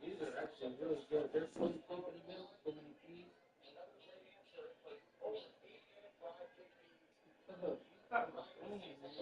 These are actually really good. They're fully cooked in the middle, but when you eat, look, you got my phone, man.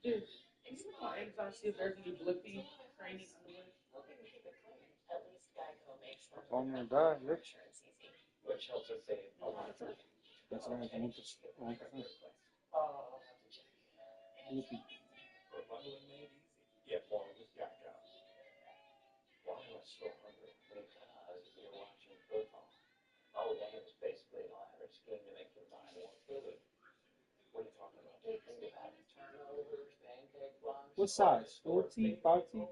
Dude, you know how anytime I see a Beverly Blippy training on the way? On the die, Rich. Pensamos juntos. Blippy. What size? 14, 14?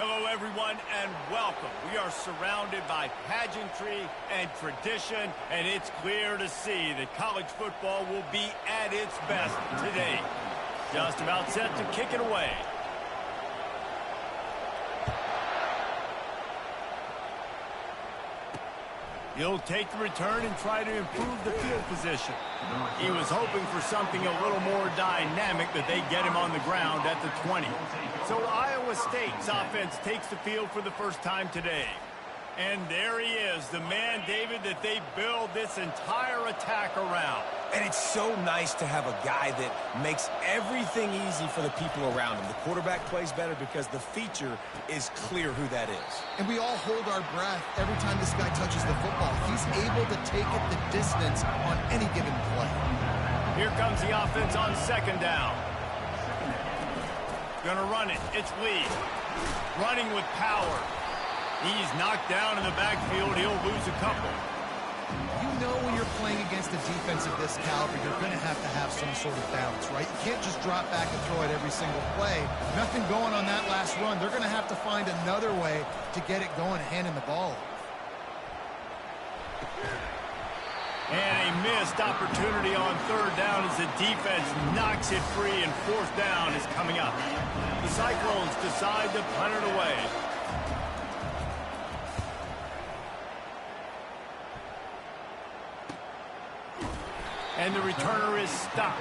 Hello, everyone, and welcome. We are surrounded by pageantry and tradition, and it's clear to see that college football will be at its best today. Just about set to kick it away. He'll take the return and try to improve the field position. He was hoping for something a little more dynamic, that they get him on the ground at the 20. So Iowa State's offense takes the field for the first time today. And there he is, the man, David, that they build this entire attack around. And it's so nice to have a guy that makes everything easy for the people around him. The quarterback plays better because the feature is clear who that is. And we all hold our breath every time this guy touches the football. He's able to take it the distance on any given play. Here comes the offense on second down. Gonna run it. It's Lee. Running with power. He's knocked down in the backfield. He'll lose a couple. You know when you're playing against a defense of this caliber, you're going to have some sort of balance, right? You can't just drop back and throw it every single play. Nothing going on that last run. They're going to have to find another way to get it going, handing the ball. And a missed opportunity on third down as the defense knocks it free, and fourth down is coming up. The Cyclones decide to punt it away. And the returner is stopped.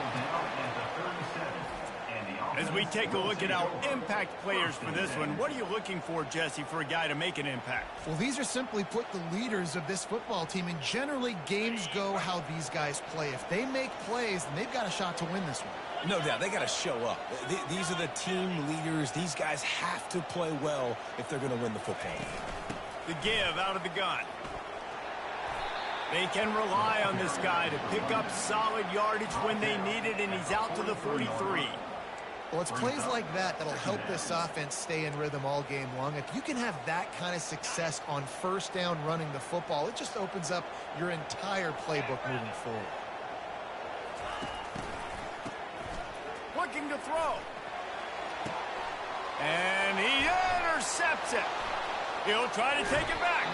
As we take a look at our impact players for this one, what are you looking for, Jesse, for a guy to make an impact? Well, these are simply put the leaders of this football team, and generally games go how these guys play. If they make plays, then they've got a shot to win this one. No doubt, they got to show up. These are the team leaders. These guys have to play well if they're going to win the football game. The give out of the gun. They can rely on this guy to pick up solid yardage when they need it, and he's out to the 43. Well, it's plays like that that'll help this offense stay in rhythm all game long. If you can have that kind of success on first down running the football, it just opens up your entire playbook moving forward. Looking to throw. And he intercepts it. He'll try to take it back.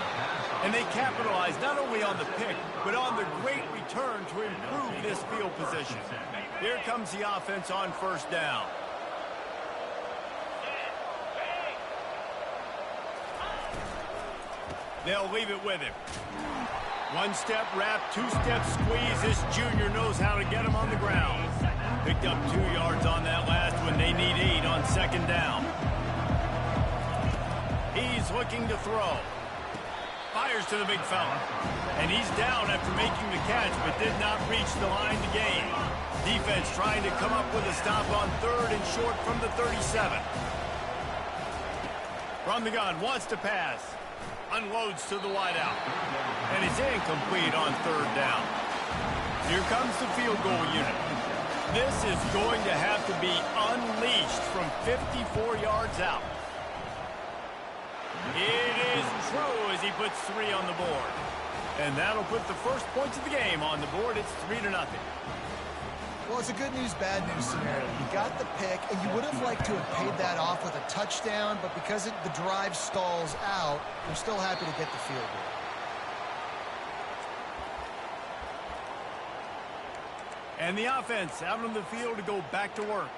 And they capitalize not only on the pick, but on the great return to improve this field position. Here comes the offense on first down. They'll leave it with him. One-step wrap, two-step squeeze. This junior knows how to get him on the ground. Picked up 2 yards on that last one. They need 8 on second down. He's looking to throw. Fires to the big fella. And he's down after making the catch, but did not reach the line to gain. Defense trying to come up with a stop on 3rd and short from the 37. From the gun, wants to pass. Unloads to the wideout. And it's incomplete on 3rd down. Here comes the field goal unit. This is going to have to be unleashed from 54 yards out. It is true as he puts 3 on the board. And that'll put the first points of the game on the board. It's 3-0. Well, it's a good news, bad news scenario. You got the pick, and you would have liked to have paid that off with a touchdown, but because the drive stalls out, you're still happy to get the field goal. And the offense out on the field to go back to work.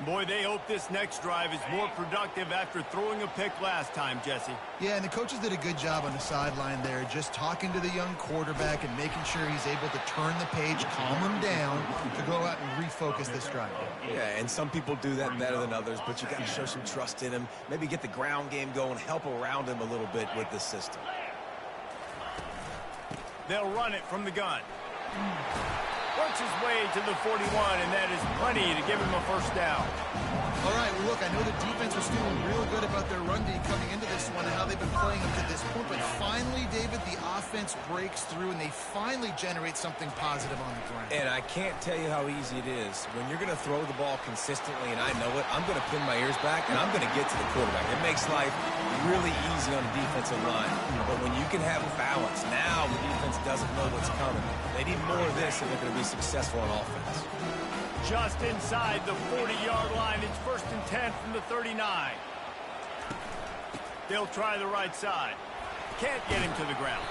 Boy, they hope this next drive is more productive after throwing a pick last time, Jesse. Yeah, and the coaches did a good job on the sideline there, just talking to the young quarterback and making sure he's able to turn the page, calm him down, to go out and refocus this drive. Yeah, and some people do that better than others, but you got to show some trust in him, maybe get the ground game going, help around him a little bit with this system. They'll run it from the gun. Works his way to the 41, and that is plenty to give him a first down. All right, well, look, I know the defense was feeling real good about their run D coming into this one and how they've been playing up to this point, but finally, David, the offense breaks through, and they finally generate something positive on the ground. And I can't tell you how easy it is. When you're going to throw the ball consistently, and I know it, I'm going to pin my ears back, and I'm going to get to the quarterback. It makes life really easy on the defensive line. But when you can have balance, now the defense doesn't know what's coming. They need more of this if they're going to be successful on offense. Just inside the 40-yard line. It's 1st and 10 from the 39. They'll try the right side. Can't get him to the ground.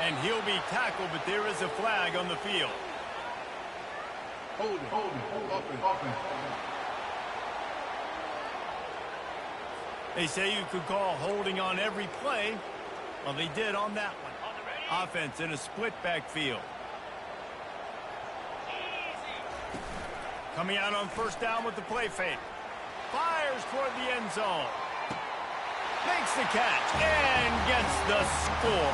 And he'll be tackled, but there is a flag on the field. Hold it. They say you could call holding on every play. Well, they did on that one. Offense in a split backfield. Coming out on first down with the play fake. Fires toward the end zone. Makes the catch and gets the score.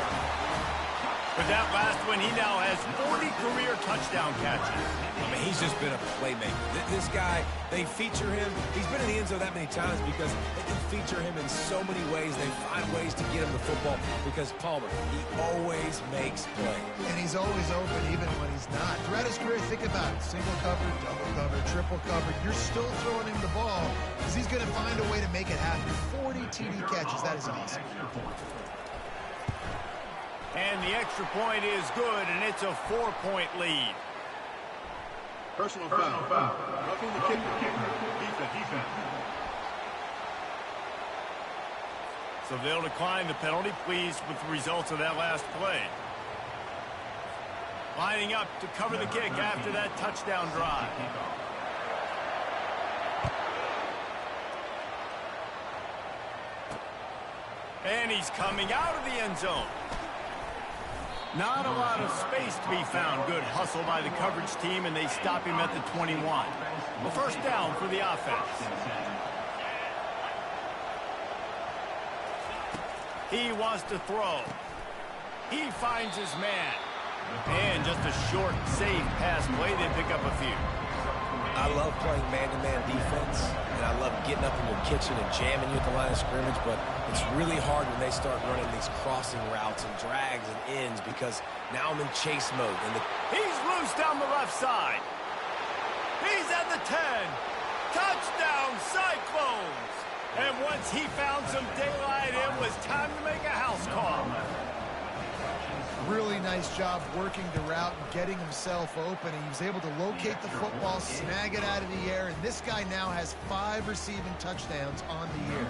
With that last one, he now has 40 career touchdown catches. I mean, he's just been a playmaker. This guy, they feature him. He's been in the end zone that many times because they can feature him in so many ways. They find ways to get him the football because Palmer, he always makes plays. And he's always open even when he's not. Throughout his career, think about it. Single cover, double cover, triple cover. You're still throwing him the ball because he's going to find a way to make it happen. 40 TD catches. That is awesome. And the extra point is good, and it's a 4-point lead. Personal foul. Roughing the kicker. Defense. So they'll decline the penalty, pleased with the results of that last play. Lining up to cover the kick after that touchdown drive. And he's coming out of the end zone. Not a lot of space to be found. Good hustle by the coverage team, and they stop him at the 21. A first down for the offense. He wants to throw. He finds his man. And just a short, safe pass play. They pick up a few. I love playing man-to-man defense, and I love getting up in your kitchen and jamming you at the line of scrimmage, but it's really hard when they start running these crossing routes and drags and ends because now I'm in chase mode. And he's loose down the left side. He's at the 10. Touchdown, Cyclones. And once he found some daylight, it was time to make a house call. Really nice job working the route and getting himself open. He was able to locate the football, snag it out of the air, and this guy now has 5 receiving touchdowns on the year.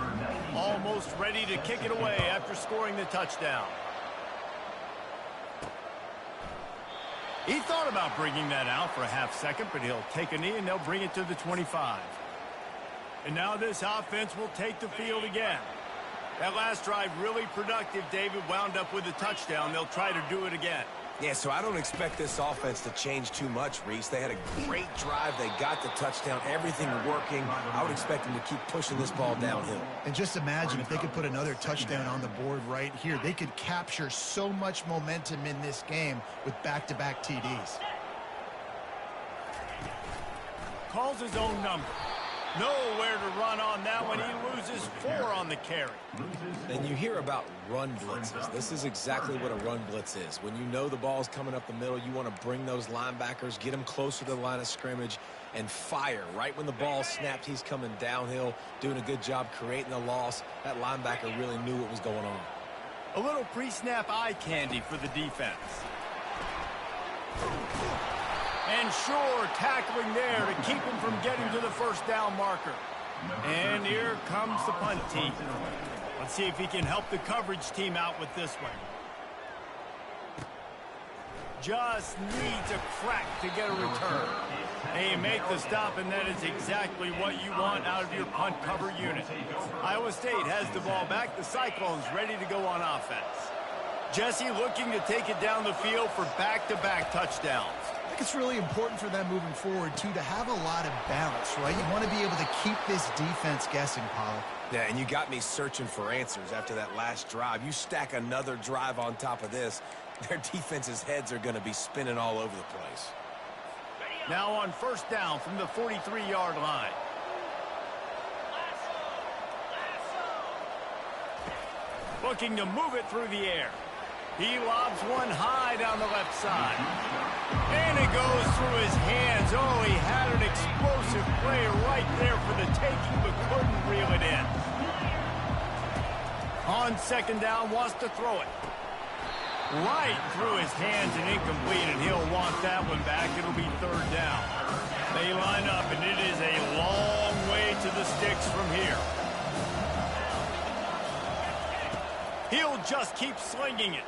Almost ready to kick it away after scoring the touchdown. He thought about bringing that out for a half second, but he'll take a knee and they'll bring it to the 25. And now this offense will take the field again. That last drive really productive. David wound up with a touchdown. They'll try to do it again. Yeah, so I don't expect this offense to change too much, Reese. They had a great drive. They got the touchdown. Everything working. I would expect them to keep pushing this ball downhill. And just imagine if they could put another touchdown on the board right here. They could capture so much momentum in this game with back-to-back TDs. Calls his own number. Nowhere to run on that one. He loses 4 on the carry. And you hear about run blitzes. This is exactly what a run blitz is. When you know the ball's coming up the middle, you want to bring those linebackers, get them closer to the line of scrimmage, and fire. Right when the ball snapped, he's coming downhill, doing a good job creating the loss. That linebacker really knew what was going on. A little pre-snap eye candy for the defense. And sure, tackling there to keep him from getting to the first down marker. And here comes the punt team. Let's see if he can help the coverage team out with this one. Just needs a crack to get a return. And you make the stop, and that is exactly what you want out of your punt cover unit. Iowa State has the ball back. The Cyclones ready to go on offense. Jesse looking to take it down the field for back-to-back touchdowns. I think it's really important for them moving forward, too, to have a lot of balance, right? You want to be able to keep this defense guessing, Pollock. Yeah, and you got me searching for answers after that last drive. You stack another drive on top of this, their defense's heads are going to be spinning all over the place. Now on first down from the 43-yard line. Looking to move it through the air. He lobs one high down the left side. And it goes through his hands. Oh, he had an explosive play right there for the taking, but couldn't reel it in. On second down, wants to throw it. Right through his hands and incomplete, and he'll want that one back. It'll be third down. They line up, and it is a long way to the sticks from here. He'll just keep slinging it.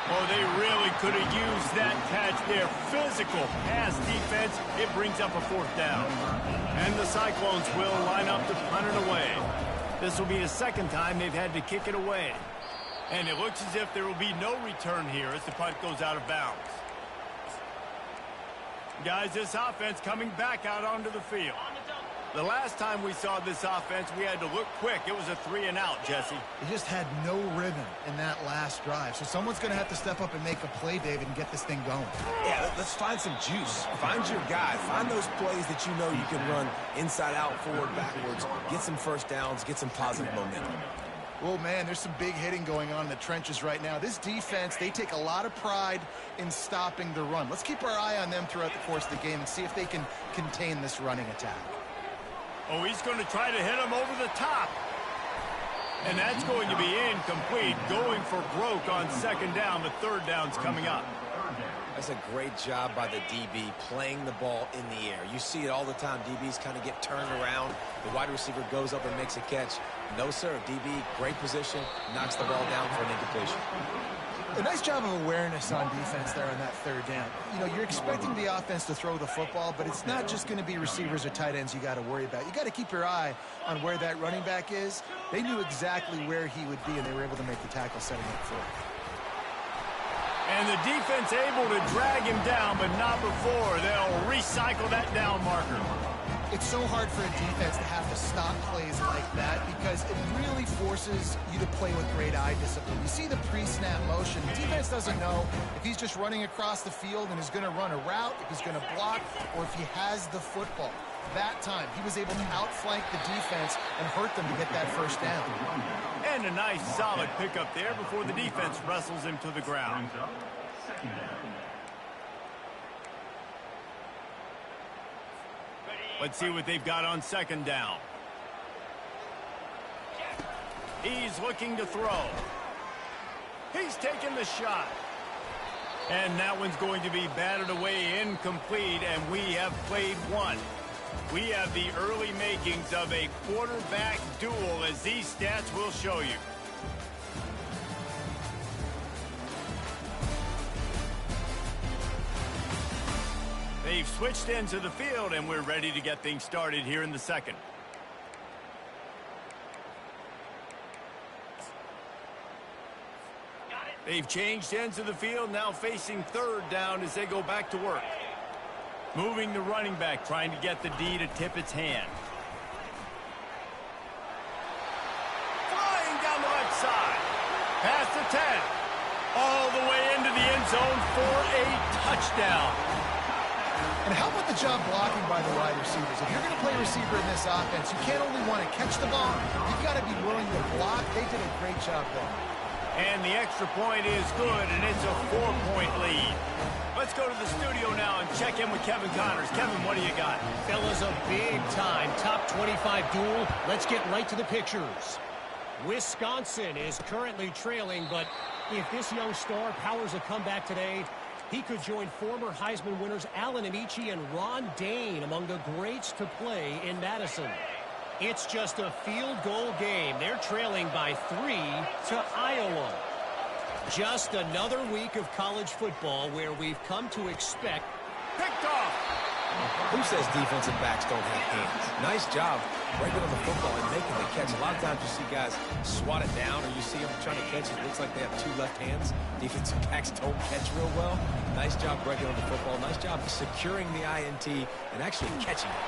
Oh, they really could have used that catch there. Physical pass defense. It brings up a fourth down. And the Cyclones will line up to punt it away. This will be the second time they've had to kick it away. And it looks as if there will be no return here as the punt goes out of bounds. Guys, this offense coming back out onto the field. The last time we saw this offense, we had to look quick. It was a 3-and-out, Jesse. They just had no rhythm in that last drive. So someone's going to have to step up and make a play, David, and get this thing going. Yeah, let's find some juice. Find your guy. Find those plays that you know you can run inside out, forward, backwards. Get some first downs. Get some positive momentum. Well, man, there's some big hitting going on in the trenches right now. This defense, they take a lot of pride in stopping the run. Let's keep our eye on them throughout the course of the game and see if they can contain this running attack. Oh, he's going to try to hit him over the top. And that's going to be incomplete. Going for broke on second down. The third down's coming up. That's a great job by the DB playing the ball in the air. You see it all the time. DBs kind of get turned around. The wide receiver goes up and makes a catch. No, sir. DB, great position, knocks the ball down for an incompletion. A nice job of awareness on defense there on that third down. You know, you're expecting the offense to throw the football, but it's not just going to be receivers or tight ends you got to worry about. You got to keep your eye on where that running back is. They knew exactly where he would be, and they were able to make the tackle setting up for it. And the defense able to drag him down, but not before. They'll recycle that down marker. It's so hard for a defense to have to stop plays like that because it really forces you to play with great eye discipline. You see the pre-snap motion. The defense doesn't know if he's just running across the field and is going to run a route, if he's going to block, or if he has the football. That time, he was able to outflank the defense and hurt them to get that first down. And a nice solid pickup there before the defense wrestles him to the ground. Let's see what they've got on second down. He's looking to throw. He's taking the shot. And that one's going to be batted away incomplete, and we have played one. We have the early makings of a quarterback duel, as these stats will show you. They've switched into the field, and we're ready to get things started here in the second. They've changed ends of the field, now facing third down as they go back to work. Moving the running back, trying to get the D to tip its hand. Flying down the left side. Past the 10. All the way into the end zone for a touchdown. And how about the job blocking by the wide receivers? If you're going to play receiver in this offense, you can't only want to catch the ball, you've got to be willing to block. They did a great job there. And the extra point is good, and it's a 4-point lead. Let's go to the studio now and check in with Kevin Connors. Kevin, what do you got? Fellas, a big-time top 25 duel. Let's get right to the pictures. Wisconsin is currently trailing, but if this young star powers a comeback today, he could join former Heisman winners Allen Amici and Ron Dane among the greats to play in Madison. It's just a field goal game. They're trailing by 3 to Iowa. Just another week of college football where we've come to expect. Picked off. Who says defensive backs don't have hands? Nice job breaking on the football and making the catch. A lot of times you see guys swat it down or you see them trying to catch it. It looks like they have two left hands. Defensive backs don't catch real well. Nice job breaking on the football. Nice job securing the INT and actually catching it.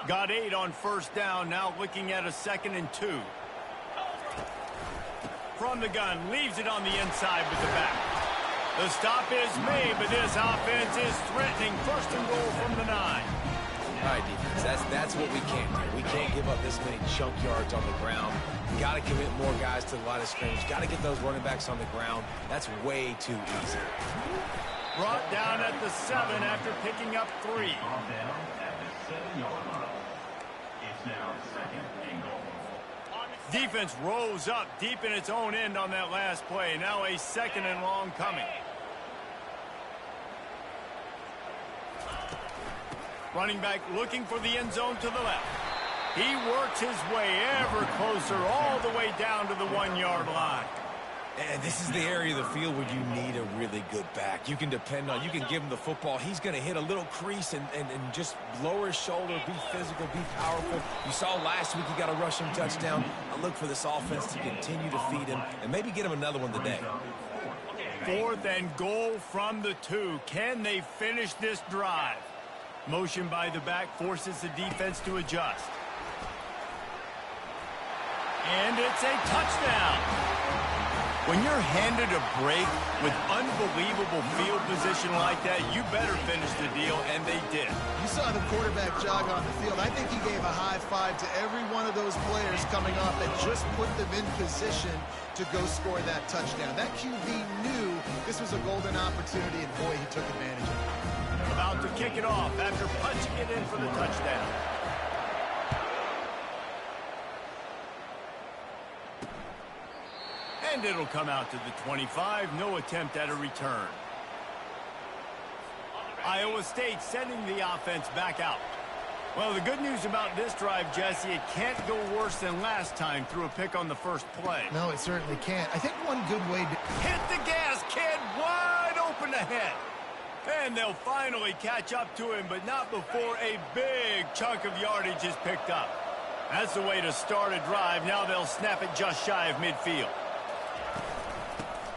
Got 8 on first down, now looking at a 2nd and 2. From the gun, leaves it on the inside with the back. The stop is made, but this offense is threatening. 1st and goal from the 9. All right, defense, that's what we can't do. We can't give up this many chunk yards on the ground. We got to commit more guys to the line of scrimmage. Got to get those running backs on the ground. That's way too easy. Brought down at the 7 after picking up 3. Defense rolls up deep in its own end on that last play. Now a 2nd and long coming. Running back looking for the end zone to the left. He works his way ever closer all the way down to the 1-yard line. And this is the area of the field where you need a really good back. You can depend on, you can give him the football. He's going to hit a little crease and just lower his shoulder, be physical, be powerful. You saw last week he got a rushing touchdown. I look for this offense to continue to feed him and maybe get him another one today. 4th and goal from the 2. Can they finish this drive? Motion by the back forces the defense to adjust. And it's a touchdown. When you're handed a break with unbelievable field position like that, you better finish the deal, and they did. You saw the quarterback jog on the field. I think he gave a high five to every one of those players coming off that just put them in position to go score that touchdown. That QB knew this was a golden opportunity, and boy, he took advantage of it. About to kick it off after punching it in for the touchdown. And it'll come out to the 25. No attempt at a return. Iowa State sending the offense back out. Well, the good news about this drive, Jesse, it can't go worse than last time through a pick on the first play. No, it certainly can't. I think one good way to... Hit the gas, kid. Wide open ahead. And they'll finally catch up to him, but not before a big chunk of yardage is picked up. That's the way to start a drive. Now they'll snap it just shy of midfield.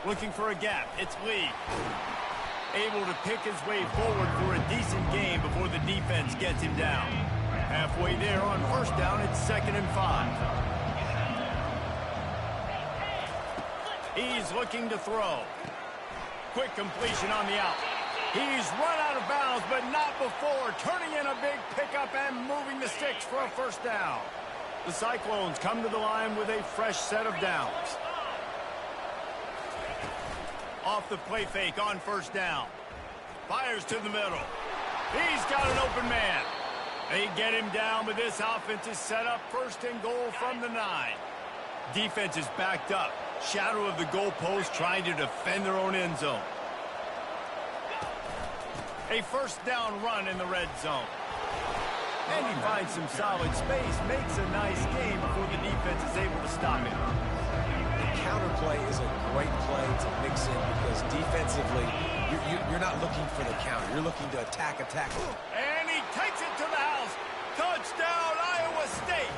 Looking for a gap. It's Lee. Able to pick his way forward for a decent gain before the defense gets him down. Halfway there on first down, it's 2nd and 5. He's looking to throw. Quick completion on the out. He's run out of bounds, but not before turning in a big pickup and moving the sticks for a first down. The Cyclones come to the line with a fresh set of downs. Off the play fake on first down. Fires to the middle. He's got an open man. They get him down, but this offense is set up 1st and goal from the 9. Defense is backed up. Shadow of the goalpost trying to defend their own end zone. A first down run in the red zone. And he finds some solid space, makes a nice game before the defense is able to stop him. The counter play is a great play to mix in because defensively, you're not looking for the counter. You're looking to attack. And he takes it to the house. Touchdown, Iowa State.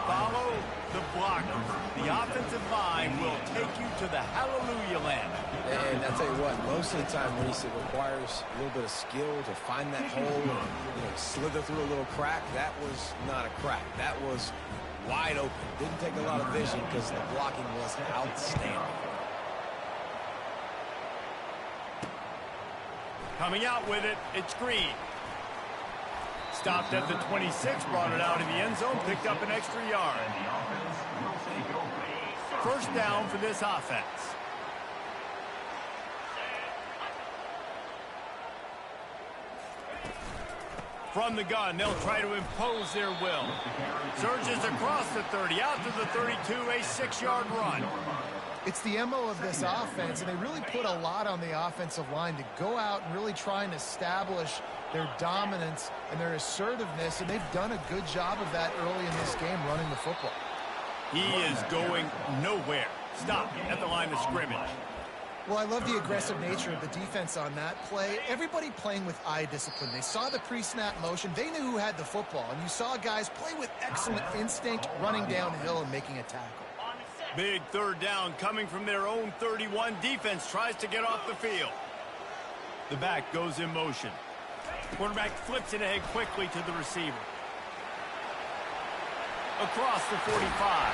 Follow the blocker. The offensive line will take you to the hallelujah land. And I'll tell you what, most of the time, Reese, it requires a little bit of skill to find that hole and slither through a little crack. That was not a crack. That was wide open. Didn't take a lot of vision because the blocking was outstanding. Coming out with it, it's Green. Stopped at the 26, brought it out in the end zone, picked up an extra yard. First down for this offense. From the gun, they'll try to impose their will. Surges across the 30, out to the 32, a 6-yard run. It's the MO of this offense, and they really put a lot on the offensive line to go out and really try and establish their dominance and their assertiveness, and they've done a good job of that early in this game running the football. He is going nowhere. Stop at the line of scrimmage. Well, I love the aggressive nature of the defense on that play. Everybody playing with eye discipline. They saw the pre-snap motion. They knew who had the football, and you saw guys play with excellent instinct, running downhill and making a tackle. Big third down coming from their own 31. Defense tries to get off the field. The back goes in motion. Quarterback flips it ahead quickly to the receiver. Across the 45.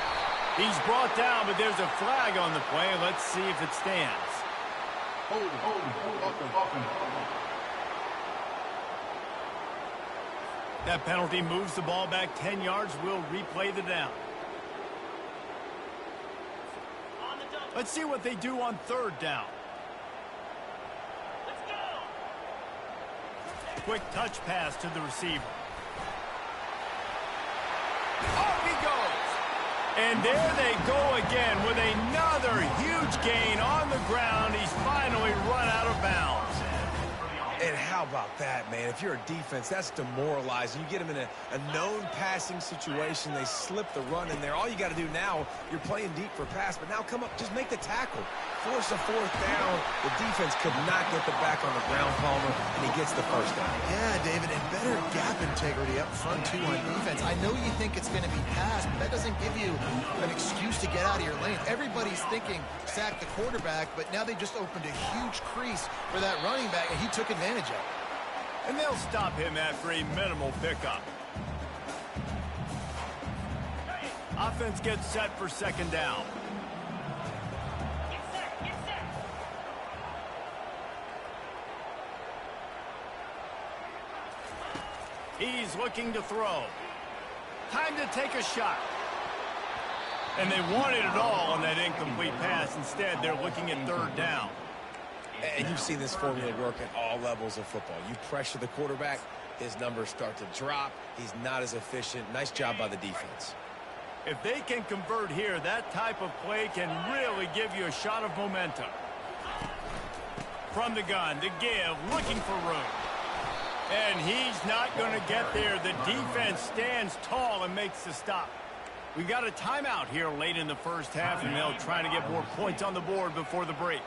He's brought down, but there's a flag on the play. Let's see if it stands. Hold. That penalty moves the ball back 10 yards. We'll replay the down. Let's see what they do on third down. Quick touch pass to the receiver. Off he goes. And there they go again with another huge gain on the ground. He's finally run out of bounds. And how about that, man? If you're a defense, that's demoralizing. You get them in a known passing situation. They slip the run in there. All you got to do now, you're playing deep for pass, but now come up, just make the tackle. Force a fourth down. The defense could not get the back on the ground, Palmer, and he gets the first down. Yeah, David, and better gap integrity up front, too, on defense. I know you think it's going to be passed, but that doesn't give you an excuse to get out of your lane. Everybody's thinking sack the quarterback, but now they just opened a huge crease for that running back, and he took advantage of it. And they'll stop him after a minimal pickup. Offense gets set for second down. He's looking to throw. Time to take a shot. And they wanted it all on that incomplete pass. Instead, they're looking at third down. And you've seen this formula work at all levels of football. You pressure the quarterback, his numbers start to drop. He's not as efficient. Nice job by the defense. If they can convert here, that type of play can really give you a shot of momentum. From the gun, to give, looking for room. And he's not going to get there. The defense stands tall and makes the stop. We got a timeout here late in the first half, and they'll try to get more points on the board before the break.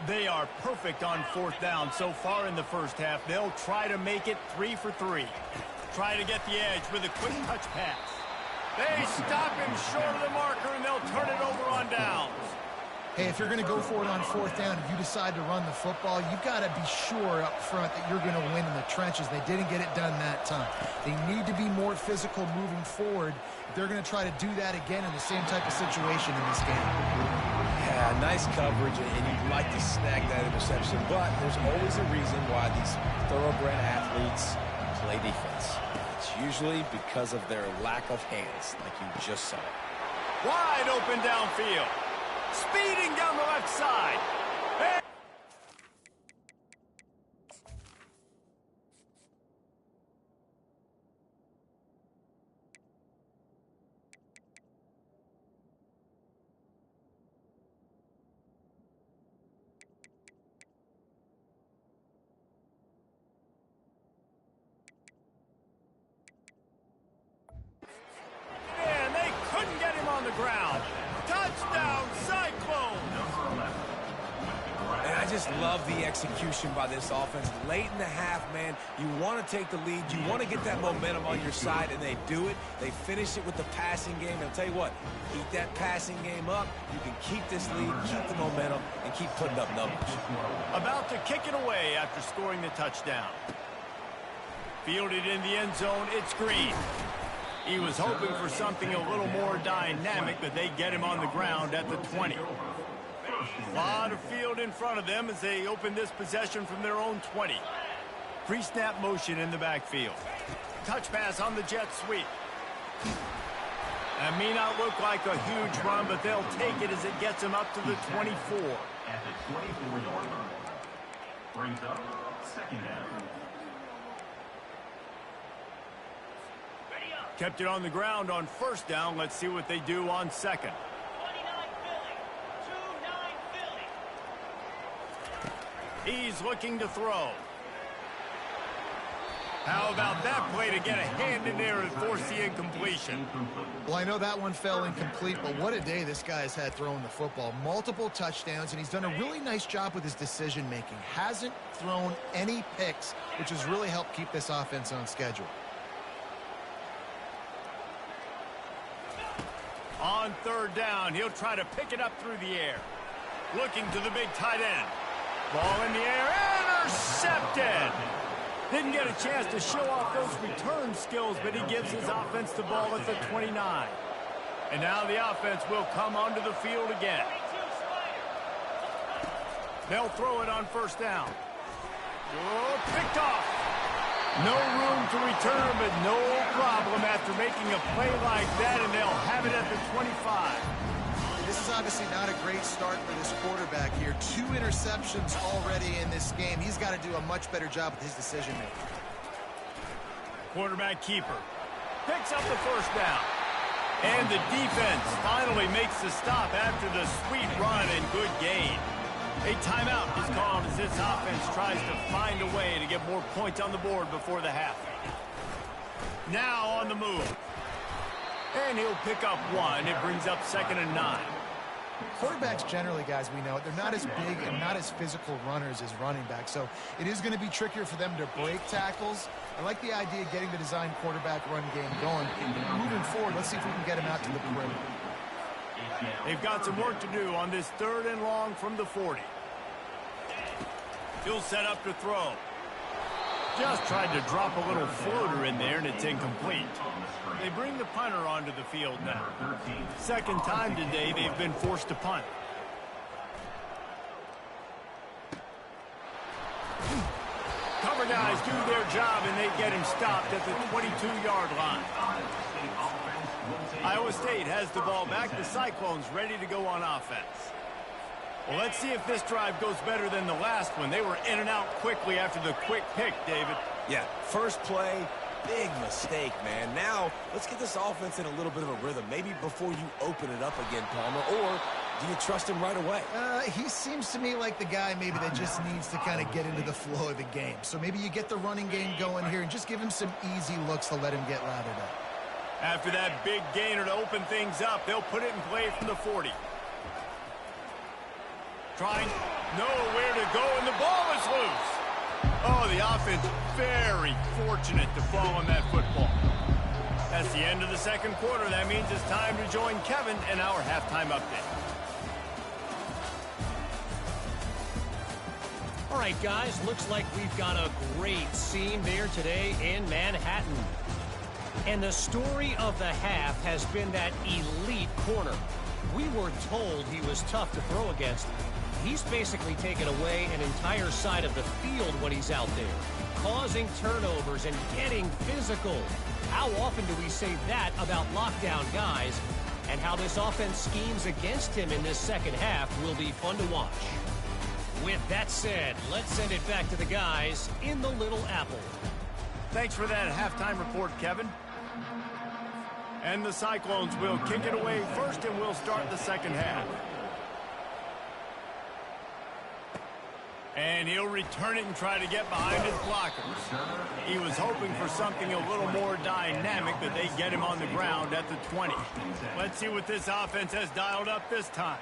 They are perfect on fourth down so far in the first half. They'll try to make it 3 for 3. Try to get the edge with a quick touch pass. They stop him short of the marker, and they'll turn it over on downs. Hey, if you're going to go for it on fourth down, if you decide to run the football, you've got to be sure up front that you're going to win in the trenches. They didn't get it done that time. They need to be more physical moving forward if they're going to try to do that again in the same type of situation in this game. Yeah, nice coverage, and you'd like to snag that interception, but there's always a reason why these thoroughbred athletes play defense. It's usually because of their lack of hands, like you just saw. Wide open downfield. Speeding down the left side. And they couldn't get him on the ground. Touchdown, Cyclones! And I just love the execution by this offense. Late in the half, man, you want to take the lead. You want to get that momentum on your side, and they do it. They finish it with the passing game. And I'll tell you what, keep that passing game up. You can keep this lead, keep the momentum, and keep putting up numbers. About to kick it away after scoring the touchdown. Fielded in the end zone, it's Green. He was hoping for something a little more dynamic, but they get him on the ground at the 20. A lot of field in front of them as they open this possession from their own 20. Pre-snap motion in the backfield. Touch pass on the jet sweep. That may not look like a huge run, but they'll take it as it gets them up to the 24. At the 24-yard line. Brings up second down. Kept it on the ground on first down. Let's see what they do on second. 29 Philly. He's looking to throw. How about that play to get a hand in there and force the incompletion? Well, I know that one fell incomplete, but what a day this guy's had throwing the football. Multiple touchdowns, and he's done a really nice job with his decision-making. Hasn't thrown any picks, which has really helped keep this offense on schedule. On third down, he'll try to pick it up through the air. Looking to the big tight end. Ball in the air, intercepted! Didn't get a chance to show off those return skills, but he gives his offense the ball at the 29. And now the offense will come onto the field again. They'll throw it on first down. Oh, picked off. No room to return, but no problem after making a play like that, and they'll have it at the 25. This is obviously not a great start for this quarterback here. 2 interceptions already in this game. He's got to do a much better job with his decision-making. Quarterback keeper picks up the first down. And the defense finally makes the stop after the sweet run and good gain. A timeout is called as this offense tries to find a way to get more points on the board before the half. Now on the move. And he'll pick up 1. It brings up 2nd and 9. Quarterbacks generally, guys, we know, they're not as big and not as physical runners as running backs, so it is going to be trickier for them to break tackles. I like the idea of getting the design quarterback run game going. Moving forward, let's see if we can get him out to the perimeter. They've got some work to do on this 3rd and long from the 40. He'll set up to throw. Just tried to drop a little floater in there, and it's incomplete. They bring the punter onto the field now. Second time today they've been forced to punt. Cover guys do their job, and they get him stopped at the 22-yard line. Iowa State has the ball back. The Cyclones ready to go on offense. Well, let's see if this drive goes better than the last one. They were in and out quickly after the quick pick, David. Yeah, first play, big mistake, man. Now, let's get this offense in a little bit of a rhythm. Maybe before you open it up again, Palmer, or do you trust him right away? He seems to me like the guy maybe that just needs to kind of get into the flow of the game. So maybe you get the running game going here and just give him some easy looks to let him get lathered up. After that big gainer to open things up, they'll put it in play from the 40. Trying, Nowhere to go, and the ball is loose. Oh, the offense very fortunate to fall on that football. That's the end of the second quarter. That means it's time to join Kevin in our halftime update. All right, guys, looks like we've got a great scene there today in Manhattan. And the story of the half has been that elite corner. We were told he was tough to throw against. He's basically taken away an entire side of the field when he's out there, causing turnovers and getting physical. How often do we say that about lockdown guys? And how this offense schemes against him in this second half will be fun to watch. With that said, let's send it back to the guys in the Little Apple. Thanks for that halftime report, Kevin. And the Cyclones will kick it away first, and we'll start the second half. And he'll return it and try to get behind his blockers. He was hoping for something a little more dynamic, that they get him on the ground at the 20. Let's see what this offense has dialed up this time.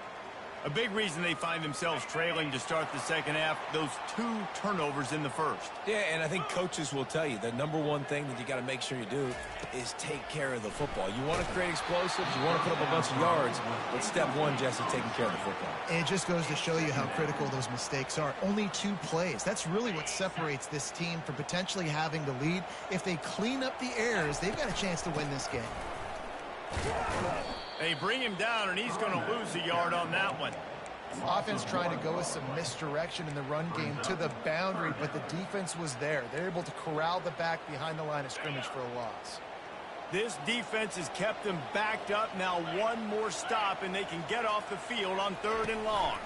A big reason they find themselves trailing to start the second half, those 2 turnovers in the first. Yeah, and I think coaches will tell you the number one thing that you got to make sure you do is take care of the football. You want to create explosives, you want to put up a bunch of yards, but step one, Jesse, taking care of the football. And it just goes to show you how critical those mistakes are. Only 2 plays. That's really what separates this team from potentially having the lead. If they clean up the errors, they've got a chance to win this game. They bring him down, and he's going to lose a yard on that one. Offense trying to go with some misdirection in the run game to the boundary, but the defense was there. They're able to corral the back behind the line of scrimmage for a loss. This defense has kept them backed up. Now one more stop, and they can get off the field on 3rd and long.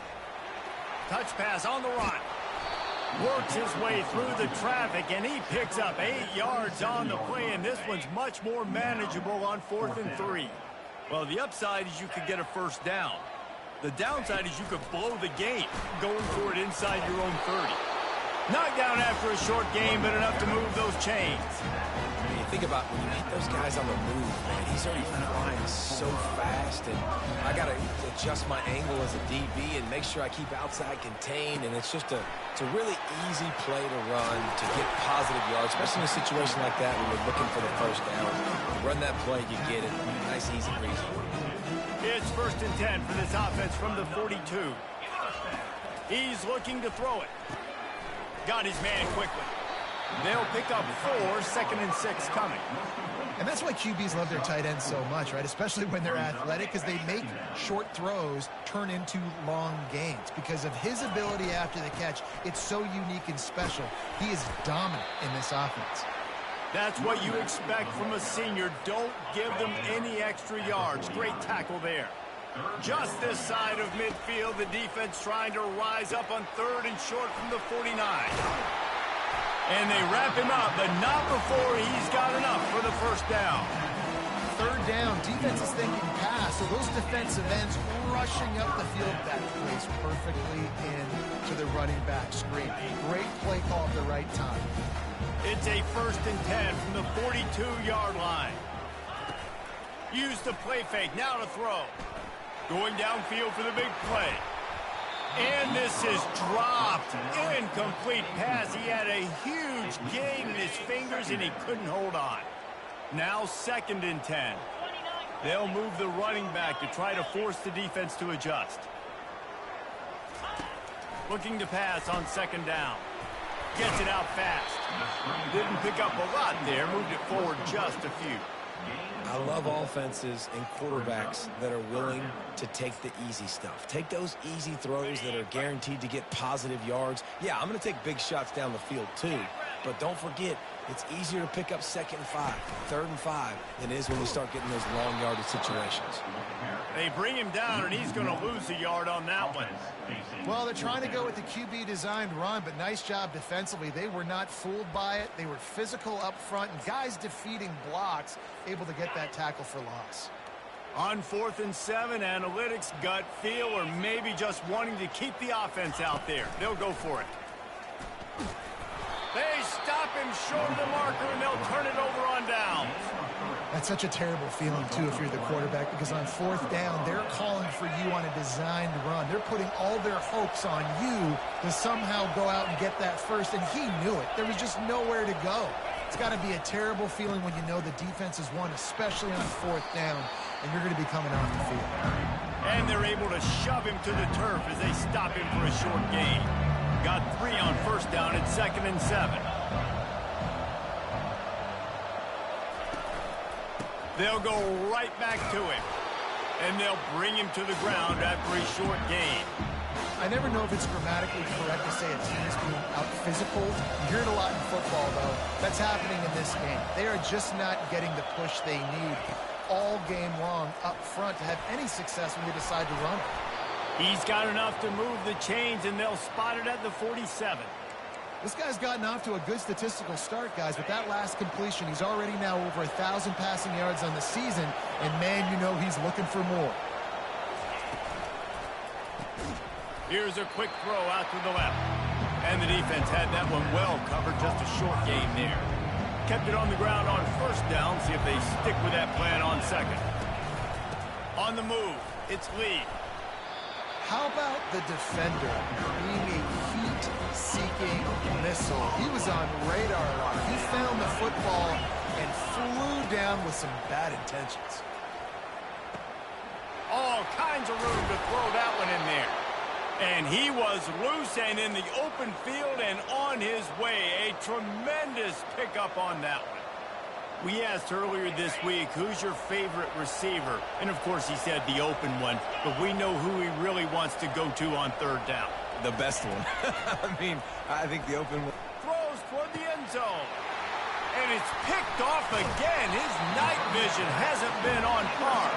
Touch pass on the run. Works his way through the traffic, and he picks up 8 yards on the play, and this one's much more manageable on 4th and 3. Well, the upside is you could get a first down. The downside is you could blow the game going for it inside your own 30. Knocked down after a short game, but enough to move those chains. When you think about when you hit those guys on the move, man, he's already flying so fast, and I got to adjust my angle as a DB and make sure I keep outside contained, and it's just it's a really easy play to run to get positive yards, especially in a situation like that when you're looking for the first down. You run that play, you get it. Nice, easy breezy. It's 1st and 10 for this offense from the 42. He's looking to throw it. Got his man quickly. They'll pick up 4, 2nd and 6 coming. And that's why QBs love their tight ends so much, right? Especially when they're athletic, because they make short throws turn into long gains. Because of his ability after the catch, it's so unique and special. He is dominant in this offense. That's what you expect from a senior. Don't give them any extra yards. Great tackle there. Just this side of midfield, the defense trying to rise up on 3rd and short from the 49. And they wrap him up, but not before he's got enough for the first down. 3rd down, defense is thinking pass, so those defensive ends rushing up the field. That plays perfectly into the running back screen. Great play call at the right time. It's a 1st and 10 from the 42-yard line. Use the play fake, now to throw. Going downfield for the big play. And this is dropped. Incomplete pass. He had a huge gain in his fingers, and he couldn't hold on. Now 2nd and 10. They'll move the running back to try to force the defense to adjust. Looking to pass on 2nd down. Gets it out fast. Didn't pick up a lot there. Moved it forward just a few. I love offenses and quarterbacks that are willing to take the easy stuff. Take those easy throws that are guaranteed to get positive yards. Yeah, I'm going to take big shots down the field too. But don't forget, it's easier to pick up 2nd and 5, 3rd and 5 than it is when you start getting those long yardage situations. They bring him down, and he's going to lose a yard on that one. Well, they're trying to go with the QB-designed run, but nice job defensively. They were not fooled by it. They were physical up front, and guys defeating blocks, able to get that tackle for loss. On 4th and 7, analytics, gut feel, or maybe just wanting to keep the offense out there. They'll go for it. They stop him short of the marker, and they'll turn it over on downs. That's such a terrible feeling, too, if you're the quarterback, because on fourth down, they're calling for you on a designed run. They're putting all their hopes on you to somehow go out and get that first, and he knew it. There was just nowhere to go. It's got to be a terrible feeling when you know the defense has won, especially on fourth down, and you're going to be coming off the field. And they're able to shove him to the turf as they stop him for a short gain. Got 3 on first down at 2nd and 7. They'll go right back to him, and they'll bring him to the ground after a short gain. I never know if it's grammatically correct to say a team is being out-physical. You hear it a lot in football, though. That's happening in this game. They are just not getting the push they need all game long up front to have any success when they decide to run. He's got enough to move the chains, and they'll spot it at the 47. This guy's gotten off to a good statistical start, guys. With that last completion, he's already now over 1,000 passing yards on the season, and man, you know he's looking for more. Here's a quick throw out to the left. And the defense had that one well covered, just a short gain there. Kept it on the ground on first down. See if they stick with that plan on second. On the move, it's Lee. How about the defender being a heat-seeking missile? He was on radar lock. He found the football and flew down with some bad intentions. All kinds of room to throw that one in there. And he was loose and in the open field and on his way. A tremendous pickup on that one. We asked earlier this week, who's your favorite receiver? And, of course, he said the open one. But we know who he really wants to go to on third down. The best one. I think the open one. Throws toward the end zone. And it's picked off again. His night vision hasn't been on par.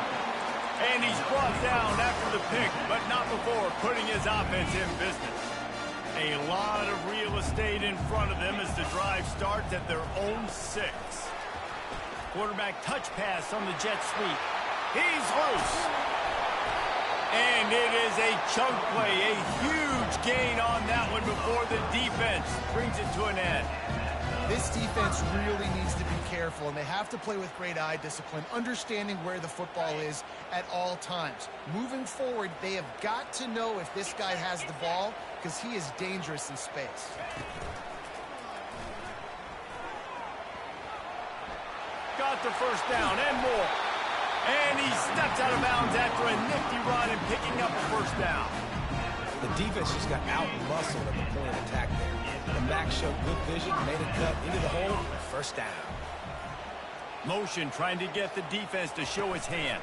And he's brought down after the pick, but not before putting his offense in business. A lot of real estate in front of them as the drive starts at their own 6. Quarterback touch pass on the jet sweep. He's loose. And it is a chunk play, a huge gain on that one before the defense brings it to an end. This defense really needs to be careful, and they have to play with great eye discipline, understanding where the football is at all times. Moving forward, they have got to know if this guy has the ball, because he is dangerous in space. Got the first down and more. And he steps out of bounds after a nifty run and picking up a first down. The defense just got out-muscled at the point of attack there. The back showed good vision, made a cut into the hole, first down. Motion trying to get the defense to show its hand.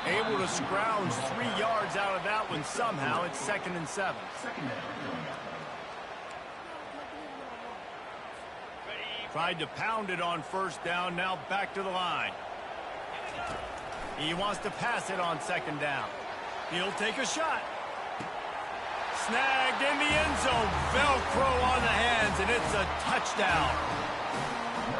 Able to scrounge 3 yards out of that one somehow. It's 2nd and 7. Tried to pound it on first down, now back to the line. He wants to pass it on 2nd down. He'll take a shot. Snagged in the end zone. Velcro on the hands, and it's a touchdown.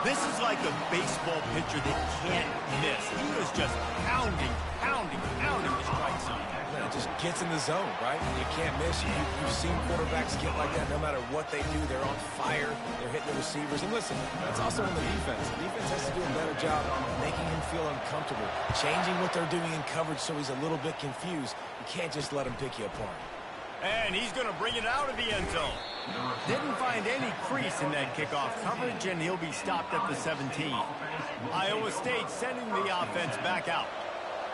This is like a baseball pitcher that can't miss. He is just pounding the strike zone. Man, it just gets in the zone, right? And you can't miss. You've seen quarterbacks get like that no matter what they do. They're on fire. They're hitting the receivers. And listen, that's also on the defense. The defense has to do a better job making him feel uncomfortable, changing what they're doing in coverage so he's a little bit confused. You can't just let him pick you apart. And he's going to bring it out of the end zone. Didn't find any crease in that kickoff coverage, and he'll be stopped at the 17. Iowa State sending the offense back out.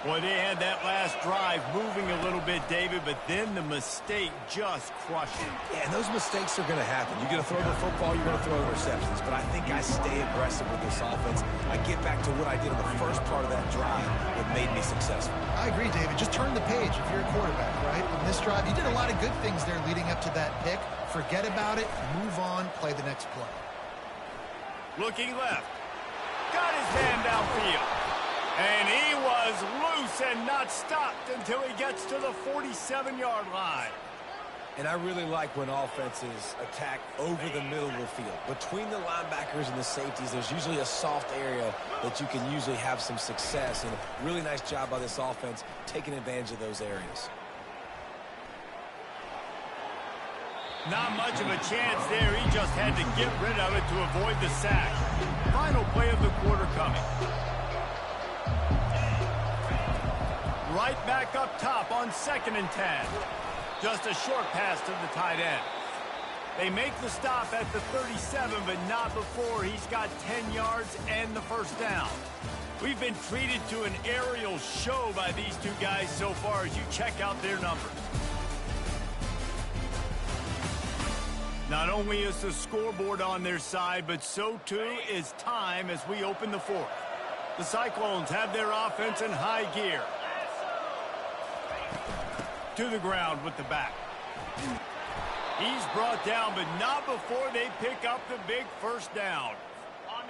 Boy, they had that last drive moving a little bit, David, but then the mistake just crushed it. Yeah, and those mistakes are going to happen. You're going to throw the football, you're going to throw interceptions. But I think I stay aggressive with this offense. I get back to what I did in the first part of that drive that made me successful. I agree, David. Just turn the page if you're a quarterback, right? On this drive, you did a lot of good things there leading up to that pick. Forget about it, move on, play the next play. Looking left. Got his man downfield. And he was loose and not stopped until he gets to the 47-yard line. And I really like when offenses attack over the middle of the field. Between the linebackers and the safeties, there's usually a soft area that you can usually have some success. And a really nice job by this offense taking advantage of those areas. Not much of a chance there. He just had to get rid of it to avoid the sack. Final play of the quarter coming. Right back up top on 2nd and 10. Just a short pass to the tight end. They make the stop at the 37, but not before he's got 10 yards and the first down. We've been treated to an aerial show by these two guys so far as you check out their numbers. Not only is the scoreboard on their side, but so too is time as we open the fourth. The Cyclones have their offense in high gear. To the ground with the back. He's brought down, but not before they pick up the big first down.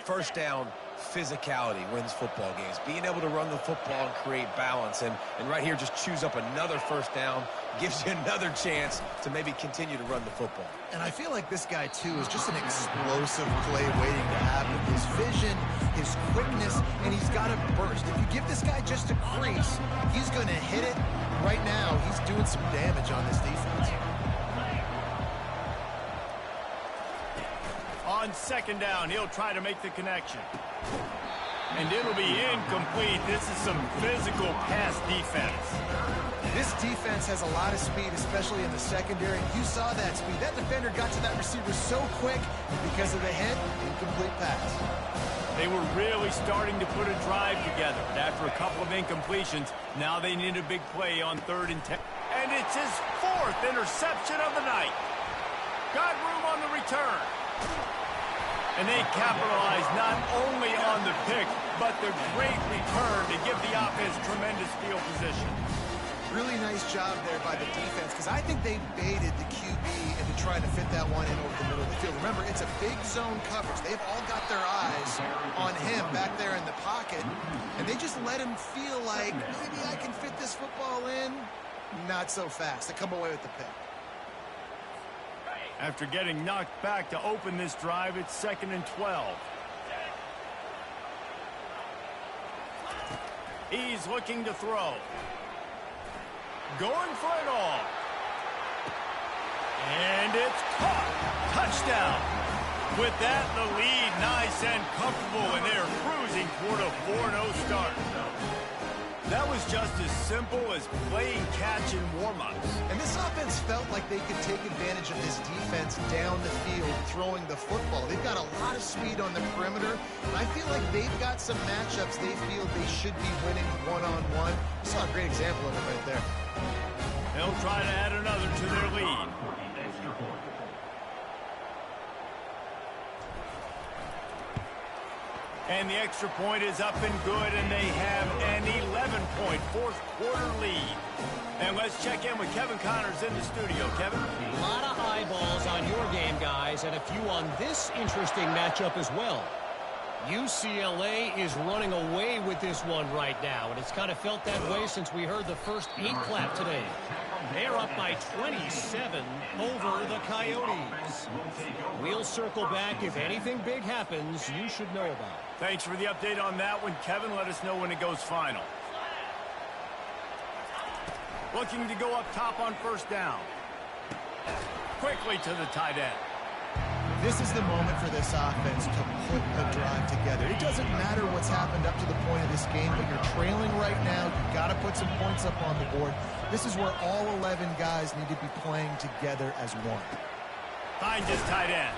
First down, physicality wins football games. Being able to run the football and create balance. And right here, just choose up another first down. Gives you another chance to maybe continue to run the football. And I feel like this guy, too, is just an explosive play waiting to happen. His vision, his quickness, and he's got a burst. If you give this guy just a crease, he's going to hit it. Right now, he's doing some damage on this defense. On 2nd down, he'll try to make the connection. And it'll be incomplete. This is some physical pass defense. This defense has a lot of speed, especially in the secondary. You saw that speed. That defender got to that receiver so quick, and because of the hit, incomplete pass. They were really starting to put a drive together. But after a couple of incompletions, now they need a big play on 3rd and 10. And it's his 4th interception of the night. Got room on the return. And they capitalize not only on the pick, but the great return to give the offense tremendous field position. Really nice job there by the defense, because I think they baited the QB into trying to fit that one in over the middle of the field. Remember, it's a big zone coverage. They've all got their eyes on him back there in the pocket, and they just let him feel like, maybe I can fit this football in. Not so fast. They come away with the pick. After getting knocked back to open this drive, it's 2nd and 12. He's looking to throw. Going for it all. And it's caught. Touchdown. With that, the lead nice and comfortable, and they're cruising toward a 4-0 start. That was just as simple as playing catch in warm-ups. And this offense felt like they could take advantage of this defense down the field throwing the football. They've got a lot of speed on the perimeter, and I feel like they've got some matchups they feel they should be winning one-on-one. You saw a great example of it right there. They'll try to add another to their lead. And the extra point is up and good, and they have an 11-point fourth-quarter lead. And let's check in with Kevin Connors in the studio. Kevin? A lot of eyeballs on your game, guys, and a few on this interesting matchup as well. UCLA is running away with this one right now, and it's kind of felt that way since we heard the first 8 clap today. They're up by 27 over the Coyotes. We'll circle back. If anything big happens, you should know about it. Thanks for the update on that one, Kevin. Let us know when it goes final. Looking to go up top on 1st down. Quickly to the tight end. This is the moment for this offense to put a drive together. It doesn't matter what's happened up to the point of this game, but you're trailing right now. You've got to put some points up on the board. This is where all 11 guys need to be playing together as one. Finds his tight end.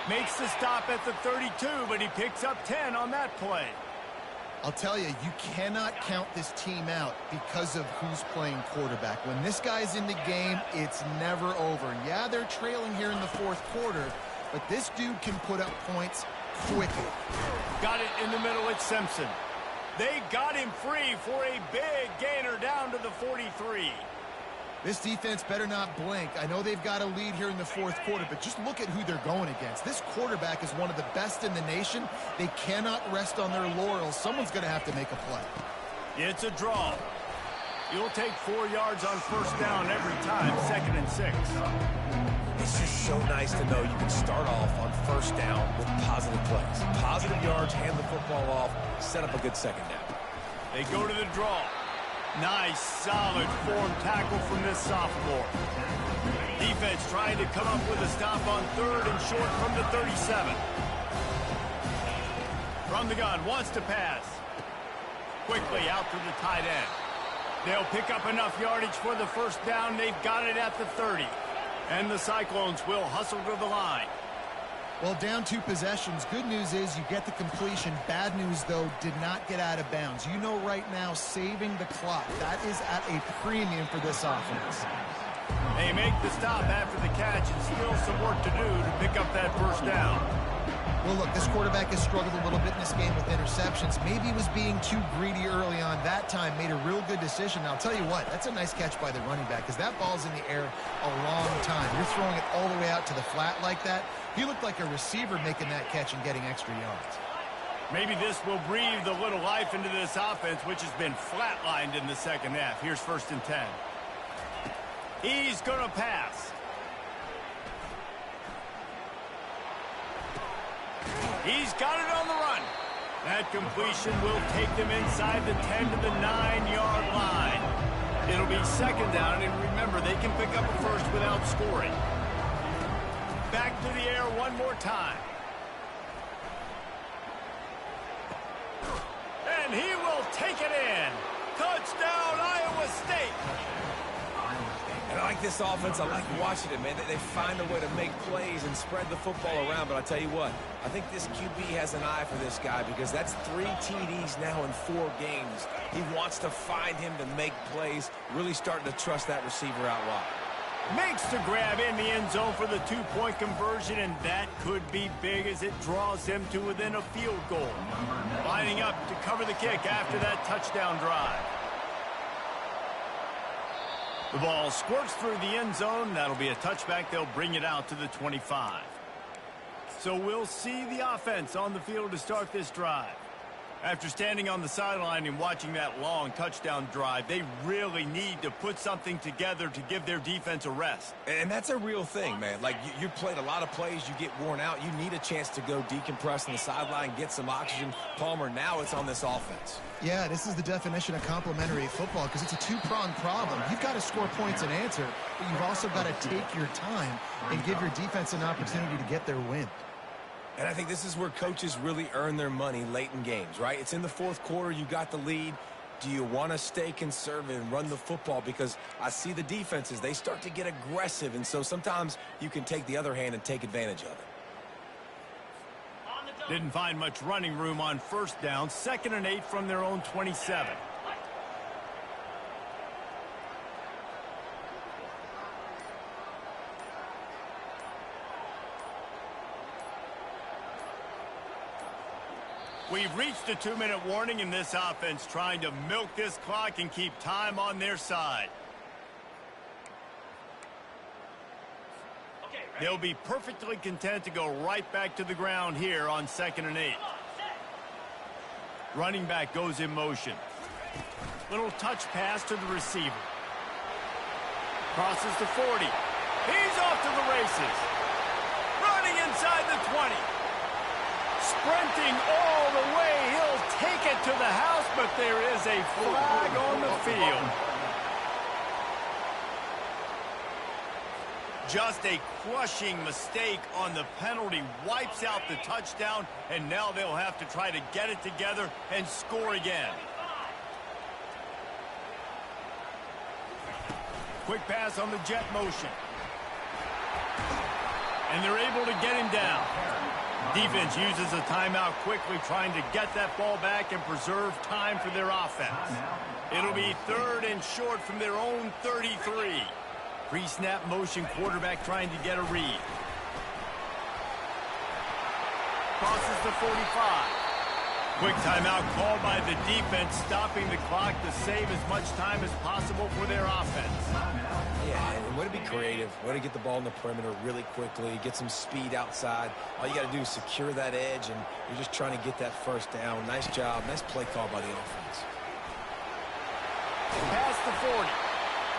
Makes the stop at the 32, but he picks up 10 on that play. I'll tell you, you cannot count this team out because of who's playing quarterback. When this guy's in the game, it's never over. Yeah, they're trailing here in the 4th quarter, but this dude can put up points quickly. Got it in the middle, it's Simpson. They got him free for a big gainer down to the 43. This defense better not blink. I know they've got a lead here in the 4th quarter, but just look at who they're going against. This quarterback is one of the best in the nation. They cannot rest on their laurels. Someone's going to have to make a play. It's a draw. You'll take 4 yards on 1st down every time, 2nd and 6. It's just so nice to know you can start off on 1st down with positive plays. Positive yards, hand the football off, set up a good 2nd down. They go to the draw. Nice, solid form tackle from this sophomore. Defense trying to come up with a stop on 3rd and short from the 37. From the gun, wants to pass. Quickly out to the tight end. They'll pick up enough yardage for the first down. They've got it at the 30. And the Cyclones will hustle to the line. Well, down 2 possessions. Good news is you get the completion. Bad news, though, did not get out of bounds. You know right now, saving the clock. That is at a premium for this offense. They make the stop after the catch and still some work to do to pick up that first down. Well, look, this quarterback has struggled a little bit in this game with interceptions. Maybe he was being too greedy early on. That time made a real good decision. Now, I'll tell you what, that's a nice catch by the running back because that ball's in the air a long time. You're throwing it all the way out to the flat like that. He looked like a receiver making that catch and getting extra yards. Maybe this will breathe a little life into this offense, which has been flatlined in the second half. Here's 1st and 10. He's going to pass. He's got it on the run. That completion will take them inside the 10 to the 9-yard line. It'll be 2nd down, and remember, they can pick up a first without scoring. Back to the air one more time. And he will take it in. Touchdown, Iowa State. And I like this offense. I like watching it, man. They find a way to make plays and spread the football around. But I'll tell you what, I think this QB has an eye for this guy because that's 3 TDs now in 4 games. He wants to find him to make plays, really starting to trust that receiver out wide. Makes the grab in the end zone for the 2-point conversion, and that could be big as it draws him to within a field goal. Lining up to cover the kick after that touchdown drive. The ball squirts through the end zone. That'll be a touchback. They'll bring it out to the 25. So we'll see the offense on the field to start this drive. After standing on the sideline and watching that long touchdown drive, they really need to put something together to give their defense a rest. And that's a real thing, man. Like, you played a lot of plays, you get worn out. You need a chance to go decompress on the sideline, get some oxygen. Palmer, now it's on this offense. Yeah, this is the definition of complementary football because it's a 2-pronged problem. You've got to score points and answer, but you've also got to take your time and give your defense an opportunity to get their win. And I think this is where coaches really earn their money late in games, right? It's in the 4th quarter. You got the lead. Do you want to stay conservative and run the football? Because I see the defenses, they start to get aggressive, and so sometimes you can take the other hand and take advantage of it. Didn't find much running room on 1st down. 2nd and 8 from their own 27. We've reached a 2-minute warning in this offense, trying to milk this clock and keep time on their side. They'll be perfectly content to go right back to the ground here on 2nd and 8. Running back goes in motion. Little touch pass to the receiver. Crosses the 40. He's off to the races. Running inside the 20. Sprinting all the way. He'll take it to the house, but there is a flag on the field. Just a crushing mistake on the penalty. Wipes out the touchdown, and now they'll have to try to get it together and score again. Quick pass on the jet motion. And they're able to get him down. Defense uses a timeout quickly, trying to get that ball back and preserve time for their offense. It'll be 3rd and short from their own 33. Pre-snap motion, quarterback trying to get a read. Crosses the 45. Quick timeout called by the defense, stopping the clock to save as much time as possible for their offense. Yeah, and way to be creative. Way to get the ball in the perimeter really quickly, get some speed outside. All you got to do is secure that edge, and you're just trying to get that first down. Nice job. Nice play call by the offense. Past the 40.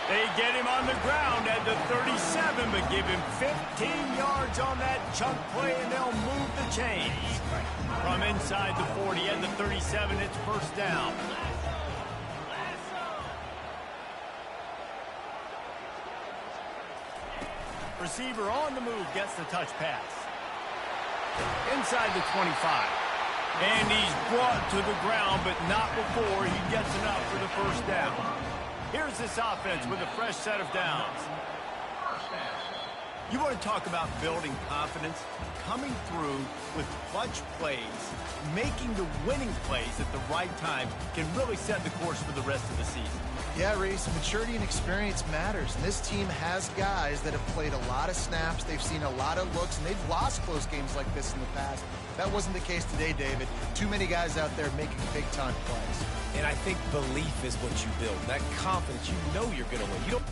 They get him on the ground at the 37, but give him 15 yards on that chunk play, and they'll move the chains. From inside the 40 and the 37, it's 1st down. Receiver on the move gets the touch pass. Inside the 25. And he's brought to the ground, but not before he gets enough for the first down. Here's this offense with a fresh set of downs. You want to talk about building confidence? Coming through with clutch plays, making the winning plays at the right time can really set the course for the rest of the season. Yeah, Reese, maturity and experience matters. And this team has guys that have played a lot of snaps. They've seen a lot of looks, and they've lost close games like this in the past. That wasn't the case today, David. Too many guys out there making big-time plays. And I think belief is what you build. That confidence, you know you're going to win. You don't